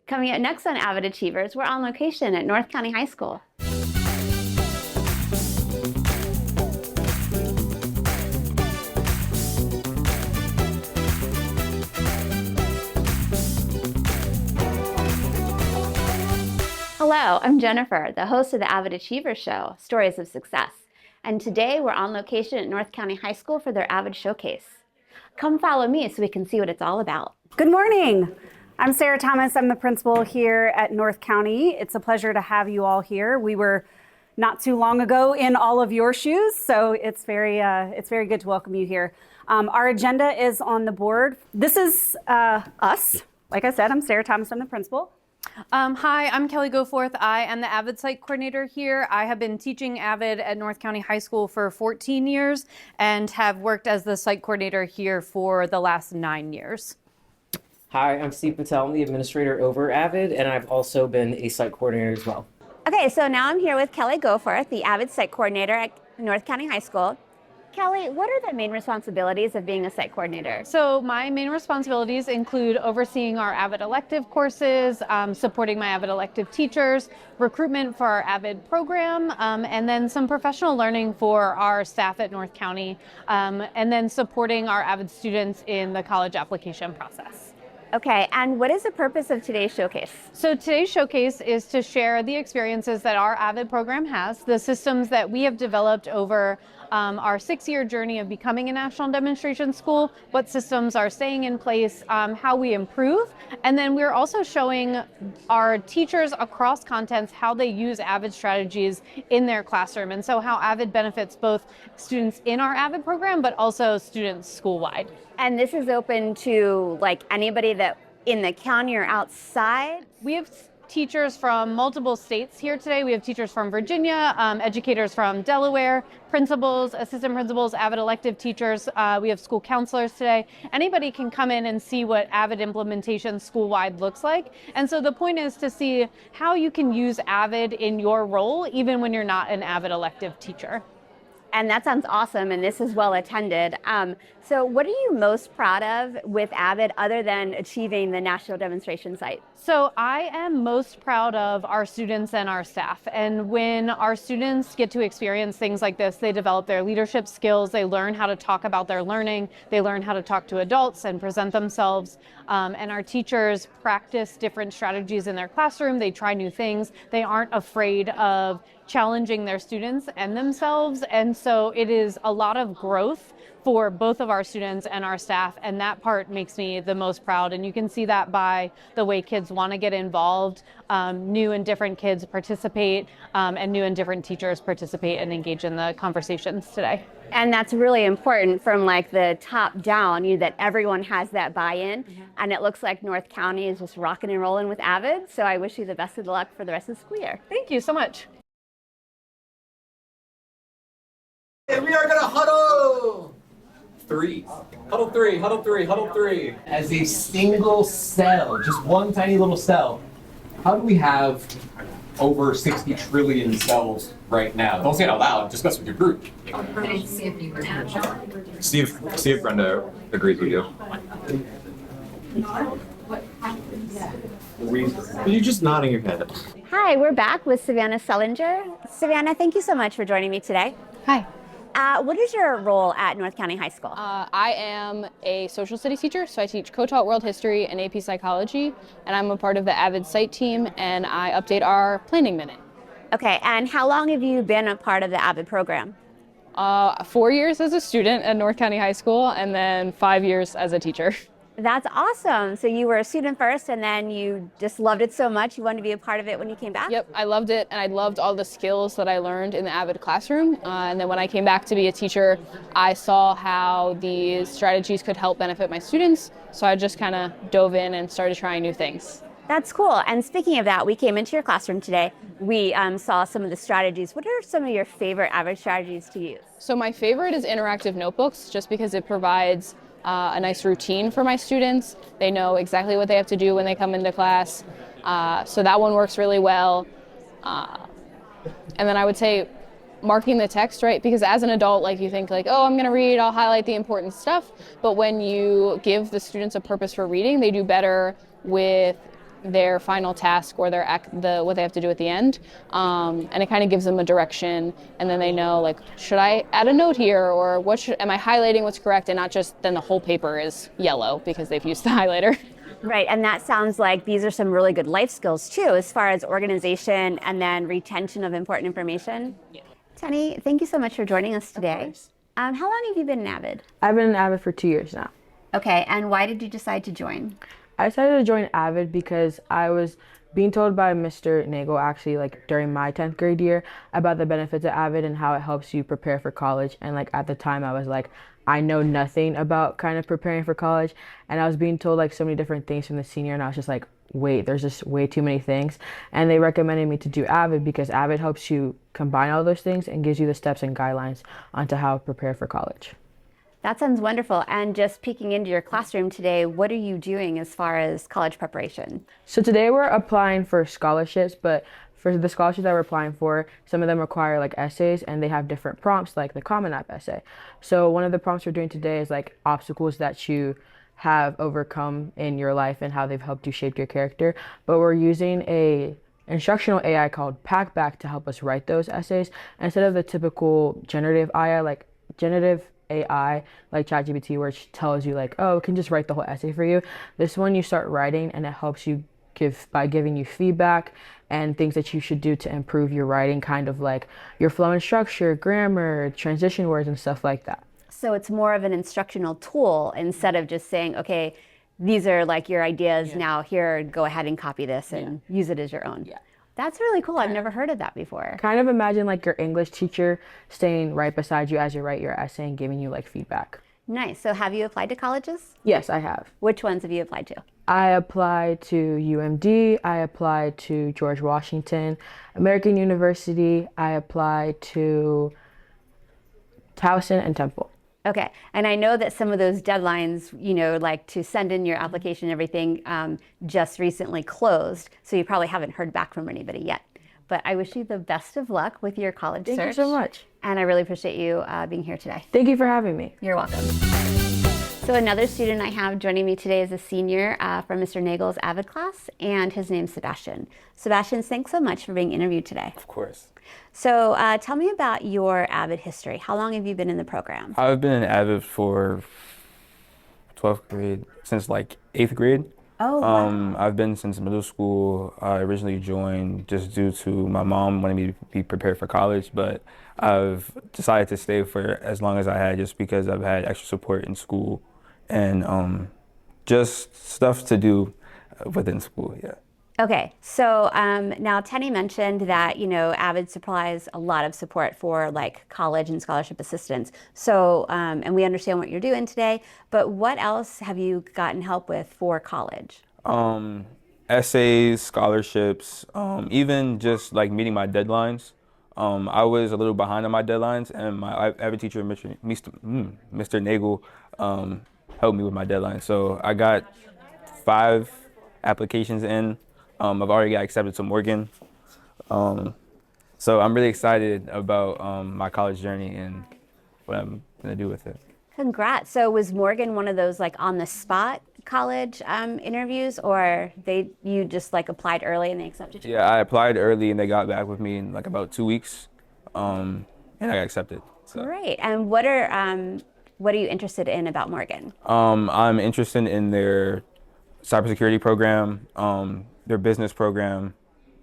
Coming up next on AVID Achievers, we're on location at North County High School. Hello, I'm Jennifer, the host of the AVID Achievers Show, Stories of Success. And today we're on location at North County High School for their AVID Showcase. Come follow me so we can see what it's all about. Good morning. I'm Sarah Thomas. I'm the principal here at North County. It's a pleasure to have you all here. We were not too long ago in all of your shoes, so it's very good to welcome you here. Our agenda is on the board. This is us. Like I said, I'm Sarah Thomas. I'm the principal. Hi, I'm Kelly Goforth. I am the AVID site coordinator here. I have been teaching AVID at North County High School for 14 years and have worked as the site coordinator here for the last 9 years. Hi, I'm Steve Patel. I'm the administrator over AVID, and I've also been a site coordinator as well. Okay, so now I'm here with Kelly Goforth, the AVID site coordinator at North County High School. Kelly, what are the main responsibilities of being a site coordinator? So my main responsibilities include overseeing our AVID elective courses, supporting my AVID elective teachers, recruitment for our AVID program, and then some professional learning for our staff at North County, and then supporting our AVID students in the college application process. Okay, and what is the purpose of today's showcase? So today's showcase is to share the experiences that our AVID program has, the systems that we have developed over our 6-year journey of becoming a national demonstration school, what systems are staying in place, how we improve, and then we're also showing our teachers across contents how they use AVID strategies in their classroom, and so how AVID benefits both students in our AVID program, but also students school-wide. And this is open to like anybody that in the county or outside? We have teachers from multiple states here today. We have teachers from Virginia, educators from Delaware, principals, assistant principals, AVID elective teachers. We have school counselors today. Anybody can come in and see what AVID implementation school-wide looks like. And so the point is to see how you can use AVID in your role, even when you're not an AVID elective teacher. And that sounds awesome, and this is well attended. So what are you most proud of with AVID other than achieving the national demonstration site? So I am most proud of our students and our staff. And when our students get to experience things like this, they develop their leadership skills, they learn how to talk about their learning, they learn how to talk to adults and present themselves. And our teachers practice different strategies in their classroom, they try new things, they aren't afraid of challenging their students and themselves. And so it is a lot of growth for both of our students and our staff, and that part makes me the most proud. And you can see that by the way kids want to get involved. New and different kids participate, and new and different teachers participate and engage in the conversations today. And that's really important from like the top down, that everyone has that buy-in. And it looks like North County is just rocking and rolling with AVID. So I wish you the best of luck for the rest of the school year. Thank you so much. And we are going to huddle. Three. Huddle three, huddle three, huddle three. As a single cell, just one tiny little cell. How do we have over 60 trillion cells right now? Don't say it out loud, discuss with your group. See if Brenda agrees with you. Are you just nodding your head? Hi, we're back with Savannah Sullinger. Savannah, thank you so much for joining me today. Hi. What is your role at North County High School? I am a social studies teacher, so I teach co-taught world history and AP psychology, and I'm a part of the AVID site team, and I update our planning minute. Okay, and how long have you been a part of the AVID program? 4 years as a student at North County High School, and then 5 years as a teacher. That's awesome. So you were a student first, and then you just loved it so much, you wanted to be a part of it when you came back? Yep, I loved it, and I loved all the skills that I learned in the AVID classroom. And then when I came back to be a teacher, I saw how these strategies could help benefit my students. So I just kind of dove in and started trying new things. That's cool. And speaking of that, we came into your classroom today. We saw some of the strategies. What are some of your favorite AVID strategies to use? So my favorite is interactive notebooks, just because it provides a nice routine for my students. They know exactly what they have to do when they come into class. So that one works really well. And then I would say marking the text, right? Because as an adult, like you think like, oh, I'm gonna read, I'll highlight the important stuff. But when you give the students a purpose for reading, they do better with their final task or what they have to do at the end, and it kind of gives them a direction, and then they know, like, should I add a note here, or am I highlighting what's correct, and not just then the whole paper is yellow because they've used the highlighter. Right, and that sounds like these are some really good life skills too, as far as organization and then retention of important information. Yeah. Tenny, thank you so much for joining us today. How long have you been in AVID? I've been in AVID for 2 years now. Okay, and why did you decide to join? I decided to join AVID because I was being told by Mr. Nagel, actually, like during my 10th grade year, about the benefits of AVID and how it helps you prepare for college. And like at the time I was like, I know nothing about kind of preparing for college, and I was being told like so many different things from the senior, and I was just like, wait, there's just way too many things. And they recommended me to do AVID because AVID helps you combine all those things and gives you the steps and guidelines onto how to prepare for college. That sounds wonderful. And just peeking into your classroom today, what are you doing as far as college preparation? So today we're applying for scholarships, but for the scholarships that we're applying for, some of them require like essays, and they have different prompts, like the Common App essay. So one of the prompts we're doing today is like obstacles that you have overcome in your life and how they've helped you shape your character. But we're using a instructional AI called Packback to help us write those essays instead of the typical generative AI like ChatGPT, where it tells you like, oh, it can just write the whole essay for you. This one you start writing, and it helps you by giving you feedback and things that you should do to improve your writing, kind of like your flow and structure, grammar, transition words, and stuff like that. So it's more of an instructional tool instead of just saying, okay, these are like your ideas, now here, go ahead and copy this and use it as your own. Yeah. That's really cool. I've never heard of that before. Kind of imagine like your English teacher staying right beside you as you write your essay and giving you like feedback. Nice. So have you applied to colleges? Yes, I have. Which ones have you applied to? I applied to UMD, I applied to George Washington, American University, I applied to Towson and Temple. Okay, and I know that some of those deadlines, you know, like to send in your application and everything, just recently closed, so you probably haven't heard back from anybody yet. But I wish you the best of luck with your college search. Thank you so much. And I really appreciate you being here today. Thank you for having me. You're welcome. So another student I have joining me today is a senior from Mr. Nagel's AVID class, and his name's Sebastian. Sebastian, thanks so much for being interviewed today. Of course. So tell me about your AVID history. How long have you been in the program? I've been in AVID for 12th grade, since like 8th grade. Oh, wow. I've been since middle school. I originally joined just due to my mom wanting me to be prepared for college, but I've decided to stay for as long as I had just because I've had extra support in school and just stuff to do within school, yeah. Okay, so now Tenny mentioned that, you know, AVID supplies a lot of support for like college and scholarship assistance. So, and we understand what you're doing today, but what else have you gotten help with for college? Essays, scholarships, even just like meeting my deadlines. I was a little behind on my deadlines, and my AVID teacher, Mr. Nagel, helped me with my deadline. So I got 5 applications in. I've already got accepted to Morgan. So I'm really excited about my college journey and what I'm gonna do with it. Congrats. So was Morgan one of those like on the spot college interviews, or you just like applied early and they accepted you? Yeah, I applied early and they got back with me in like about 2 weeks, and I got accepted. So. Great. And what are you interested in about Morgan? I'm interested in their cybersecurity program, their business program.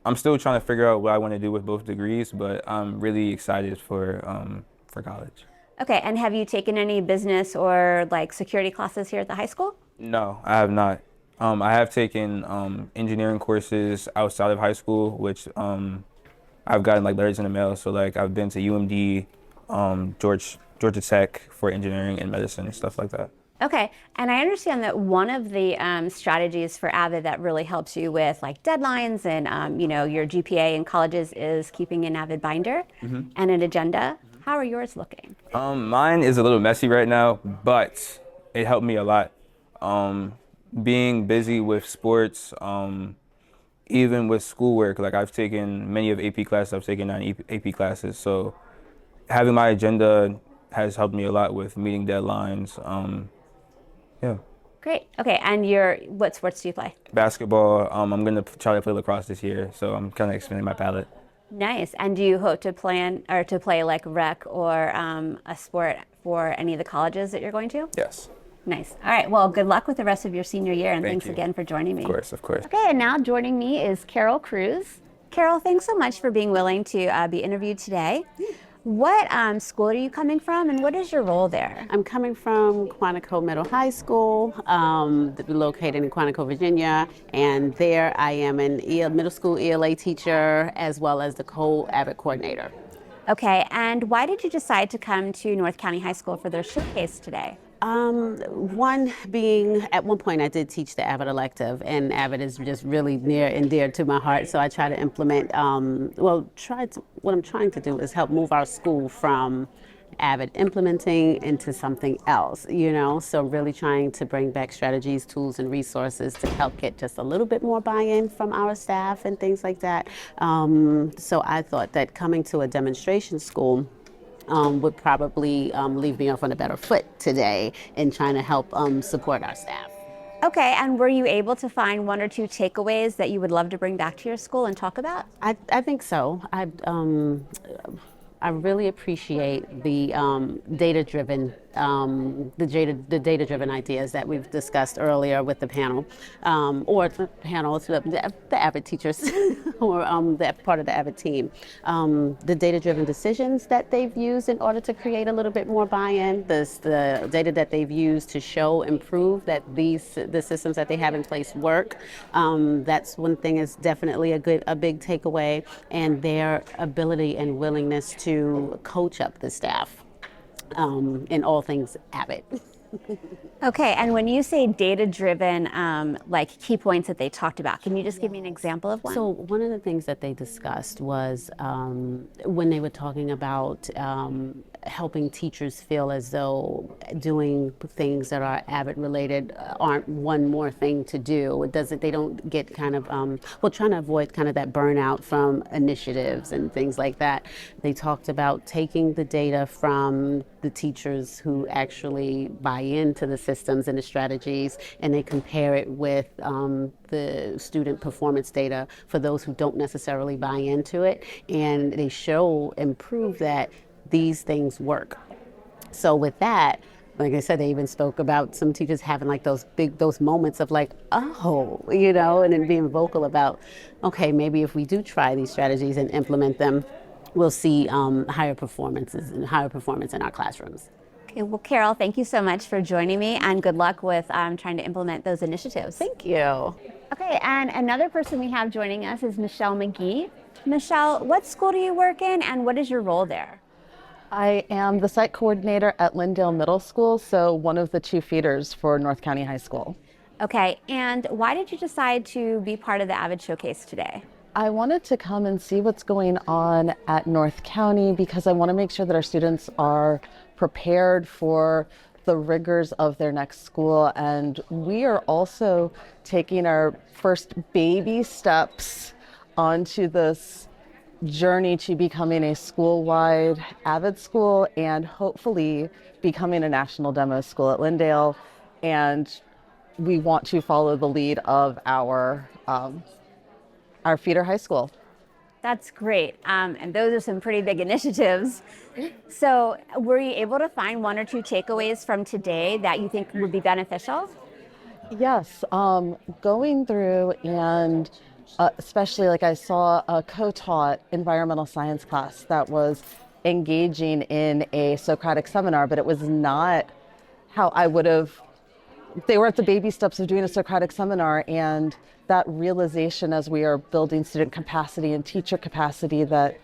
I'm still trying to figure out what I want to do with both degrees, but I'm really excited for college. Okay, and have you taken any business or like security classes here at the high school? No, I have not. I have taken engineering courses outside of high school, which I've gotten like letters in the mail. So like I've been to UMD, Georgia Tech for engineering and medicine and stuff like that. Okay, and I understand that one of the strategies for AVID that really helps you with like deadlines and you know, your GPA in colleges is keeping an AVID binder and an agenda. How are yours looking? Mine is a little messy right now, but it helped me a lot. Being busy with sports, even with schoolwork, like I've taken many of AP classes, I've taken 9 AP classes, so having my agenda has helped me a lot with meeting deadlines. Yeah. Great. Okay, and what sports do you play? Basketball. I'm gonna try to play lacrosse this year, so I'm kind of expanding my palette. Nice. And do you hope to play like rec or a sport for any of the colleges that you're going to? Yes. Nice. All right. Well, good luck with the rest of your senior year, and Thank thanks you. again for joining me. Of course, of course. Okay, and now joining me is Carol Cruz. Carol, thanks so much for being willing to be interviewed today. What school are you coming from, and what is your role there? I'm coming from Quantico Middle High School, located in Quantico, Virginia, and there I am an middle school ELA teacher as well as the co-AVID coordinator. Okay, and why did you decide to come to North County High School for their showcase today? One being, at one point I did teach the AVID elective, and AVID is just really near and dear to my heart, so I try to implement, what I'm trying to do is help move our school from AVID implementing into something else, so really trying to bring back strategies, tools, and resources to help get just a little bit more buy-in from our staff and things like that. So I thought that coming to a demonstration school would probably leave me off on a better foot today in trying to help support our staff. Okay, and were you able to find one or two takeaways that you would love to bring back to your school and talk about? I think so. I really appreciate the data-driven ideas that we've discussed earlier with the panel, the AVID teachers, or that part of the AVID team. The data-driven decisions that they've used in order to create a little bit more buy-in, the data that they've used to show and prove that the systems that they have in place work. That's one thing is definitely a big takeaway, and their ability and willingness to coach up the staff in all things AVID. Okay, and when you say data-driven, like key points that they talked about, can you just give me an example of one? So one of the things that they discussed was when they were talking about helping teachers feel as though doing things that are AVID related aren't one more thing to do. They don't get kind of, trying to avoid kind of that burnout from initiatives and things like that. They talked about taking the data from the teachers who actually buy into the systems and the strategies, and they compare it with the student performance data for those who don't necessarily buy into it, and they show and prove that these things work. So with that, like I said, they even spoke about some teachers having like those moments of like, oh, and then being vocal about, okay, maybe if we do try these strategies and implement them, we'll see higher performance in our classrooms. Okay, well, Carol, thank you so much for joining me, and good luck with trying to implement those initiatives. Thank you. Okay, and another person we have joining us is Michelle McGee. Michelle, what school do you work in, and what is your role there? I am the site coordinator at Lyndale Middle School, so one of the two feeders for North County High School. Okay, and why did you decide to be part of the AVID Showcase today? I wanted to come and see what's going on at North County because I want to make sure that our students are prepared for the rigors of their next school, and we are also taking our first baby steps onto this journey to becoming a school-wide AVID school and hopefully becoming a national demo school at Lyndale. And we want to follow the lead of our feeder high school. That's great. And those are some pretty big initiatives. So were you able to find one or two takeaways from today that you think would be beneficial? Yes, going through and especially like I saw a co-taught environmental science class that was engaging in a Socratic seminar, but it was not how I would have, they were at the baby steps of doing a Socratic seminar, and that realization as we are building student capacity and teacher capacity that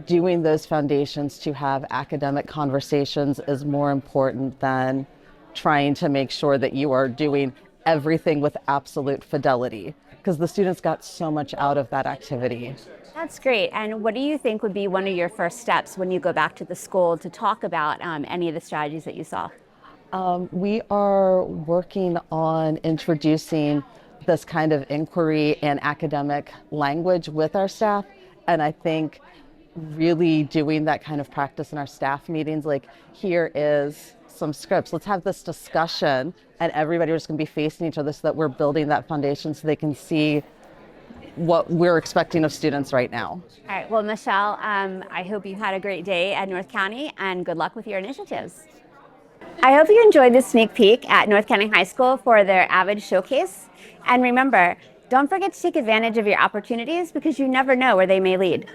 doing those foundations to have academic conversations is more important than trying to make sure that you are doing everything with absolute fidelity, because the students got so much out of that activity. That's great. And what do you think would be one of your first steps when you go back to the school to talk about any of the strategies that you saw? We are working on introducing this kind of inquiry and academic language with our staff. And I think really doing that kind of practice in our staff meetings. Like, here is some scripts. Let's have this discussion, and everybody is going to be facing each other so that we're building that foundation so they can see what we're expecting of students right now. All right, well, Michelle, I hope you had a great day at North County and good luck with your initiatives. I hope you enjoyed this sneak peek at North County High School for their AVID Showcase. And remember, don't forget to take advantage of your opportunities because you never know where they may lead.